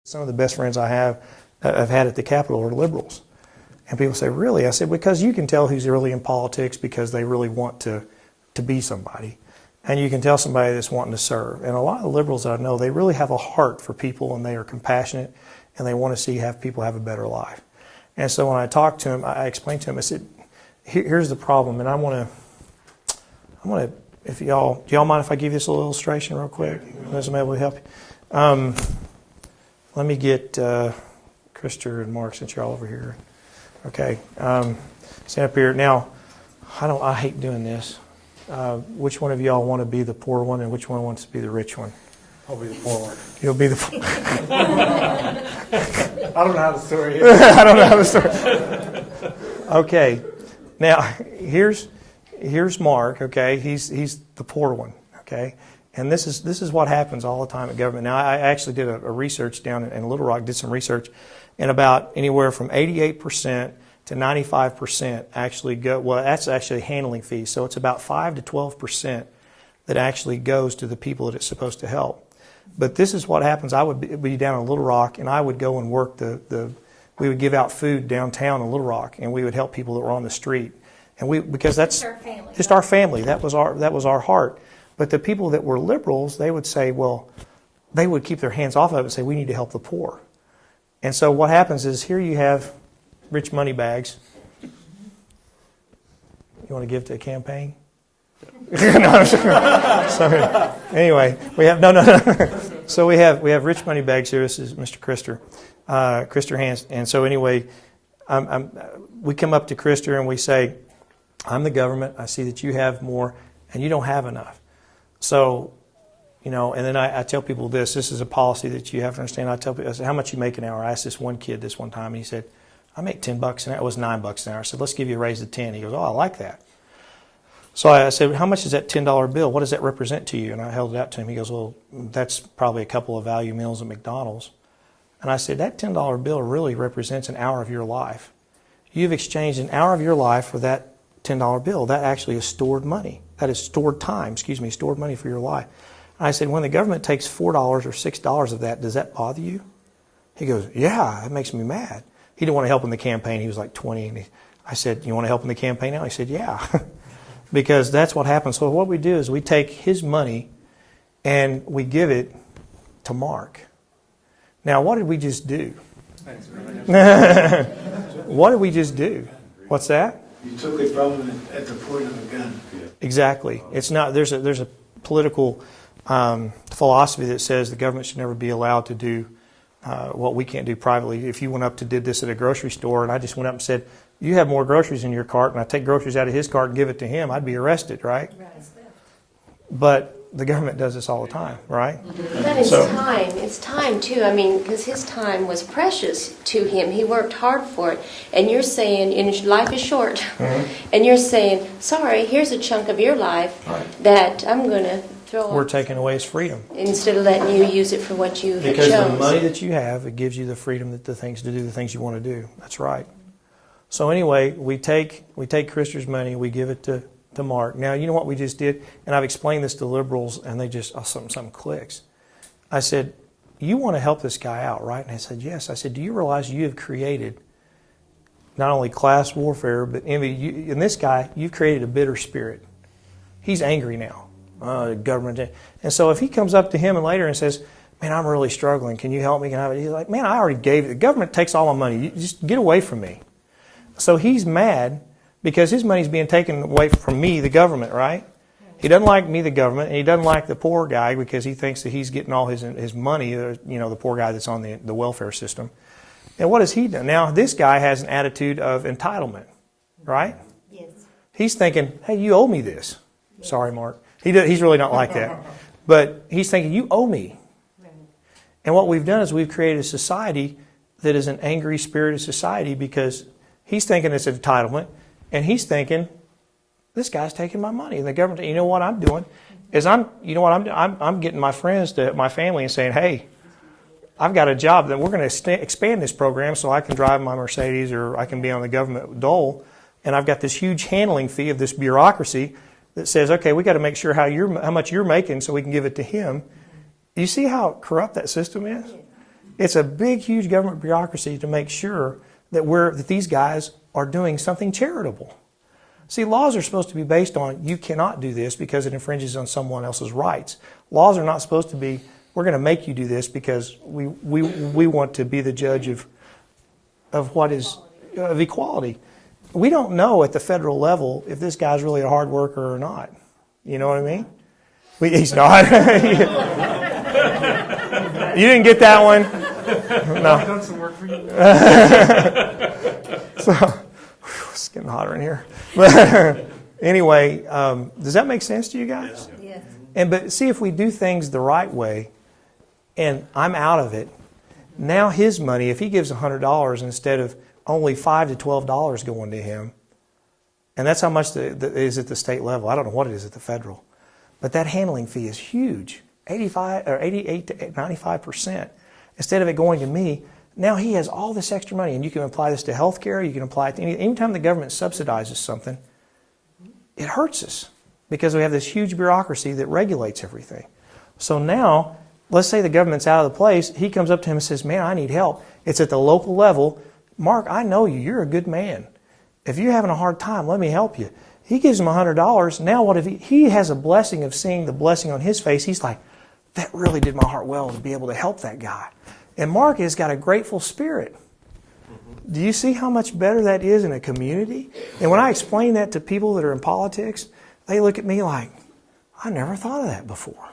Some of the best friends I've had at the Capitol are liberals. And people say, really? I said, because you can tell who's really in politics because they really want to be somebody. And you can tell somebody that's wanting to serve. And a lot of the liberals that I know, they really have a heart for people and they are compassionate and they want to see people have a better life. And so when I talked to him, I explained to him, I said, here's the problem. And I want to, if do y'all mind if I give you this a little illustration real quick? Doesn't able to help you. Let me get Krister and Mark since you're all over here. Okay, stand up here. Now, I hate doing this. Which one of y'all want to be the poor one, and which one wants to be the rich one? I'll be the poor one. You'll be the poor. I don't know how the story is. I don't know how the story. Okay, now here's Mark. Okay, he's the poor one. Okay. And this is what happens all the time at government. Now, I actually did a research down in Little Rock, did some research, and about anywhere from 88% to 95% actually go, well, that's actually handling fees. So it's about 5 to 12% that actually goes to the people that it's supposed to help. But this is what happens. I would be down in Little Rock, and I would go and work we would give out food downtown in Little Rock, and we would help people that were on the street. And because that's just our family. That was our heart. But the people that were liberals, they would say, well, they would keep their hands off of it and say, we need to help the poor. And so what happens is here you have rich money bags. You want to give to a campaign? No, sorry. Anyway, we have no. So we have rich money bags here. This is Mr. Krister hands. And so anyway, we come up to Krister and we say, I'm the government. I see that you have more, and you don't have enough. So, and then I tell people this is a policy that you have to understand. I tell people, I said, how much you make an hour? I asked this one kid this one time, and he said, I make $10 an hour. It was $9 an hour. I said, let's give you a raise to 10. He goes, oh, I like that. So I said, how much is that $10 bill? What does that represent to you? And I held it out to him. He goes, well, that's probably a couple of value meals at McDonald's. And I said, that $10 bill really represents an hour of your life. You've exchanged an hour of your life for that $10 bill. That actually is stored money. That is stored time, stored money for your life. And I said, when the government takes $4 or $6 of that, does that bother you? He goes, yeah, that makes me mad. He didn't want to help in the campaign. He was like 20. And I said, you want to help in the campaign now? He said, yeah. Because that's what happens. So what we do is we take his money and we give it to Mark. Now, what did we just do? What did we just do? What's that? You took it from him at the point of a gun. Exactly. It's not. There's a political philosophy that says the government should never be allowed to do what we can't do privately. If you went up to did this at a grocery store, and I just went up and said, "You have more groceries in your cart," and I take groceries out of his cart and give it to him, I'd be arrested, right? But the government does this all the time, right? But it's time too. I mean, because his time was precious to him. He worked hard for it. And you're saying, and life is short, mm-hmm. and you're saying, sorry, here's a chunk of your life that I'm going to throw We're taking away his freedom. Instead of letting you use it for what you chose. Because the money that you have, it gives you the freedom to do the things you want to do. That's right. So anyway, we take Krister's money, we give it to Mark. Now, you know what we just did? And I've explained this to liberals, and they just, something clicks. I said, you want to help this guy out, right? And I said, yes. I said, do you realize you have created not only class warfare, but envy? In this guy, you've created a bitter spirit. He's angry now, government. And so if he comes up to him and later and says, man, I'm really struggling. Can you help me? He's like, man, I already gave it. The government takes all my money. You just get away from me. So he's mad because his money's being taken away from me, the government, right? He doesn't like me, the government, and he doesn't like the poor guy because he thinks that he's getting all his money, the poor guy that's on the welfare system. And what has he done? Now, this guy has an attitude of entitlement, right? Yes. He's thinking, hey, you owe me this. Yes. Sorry, Mark. He's really not like that. But he's thinking, you owe me. Right. And what we've done is we've created a society that is an angry, spirited society because he's thinking it's entitlement. And he's thinking, this guy's taking my money. And the government, you know what I'm doing? Is I'm getting my friends to my family and saying, hey, I've got a job that we're going to expand this program so I can drive my Mercedes or I can be on the government dole. And I've got this huge handling fee of this bureaucracy that says, okay, we got to make sure how much you're making so we can give it to him. You see how corrupt that system is? It's a big, huge government bureaucracy to make sure that these guys are doing something charitable. See, laws are supposed to be based on you cannot do this because it infringes on someone else's rights. Laws are not supposed to be, we're going to make you do this because we want to be the judge of equality. We don't know at the federal level if this guy's really a hard worker or not. You know what I mean? He's not. You didn't get that one? No. I've done some work for you. So, it's getting hotter in here. But anyway, does that make sense to you guys? Yes. But see, if we do things the right way, and I'm out of it, now his money, if he gives $100 instead of only $5 to $12 going to him, and that's how much is at the state level. I don't know what it is at the federal, but that handling fee is huge, 88 to 95%. Instead of it going to me, now he has all this extra money, and you can apply this to health care. You can apply it to any time the government subsidizes something, it hurts us because we have this huge bureaucracy that regulates everything. So now, let's say the government's out of the place. He comes up to him and says, man, I need help. It's at the local level. Mark, I know you. You're a good man. If you're having a hard time, let me help you. He gives him $100. Now what if he has a blessing of seeing the blessing on his face? He's like, that really did my heart well to be able to help that guy. And Mark has got a grateful spirit. Do you see how much better that is in a community? And when I explain that to people that are in politics, they look at me like, I never thought of that before.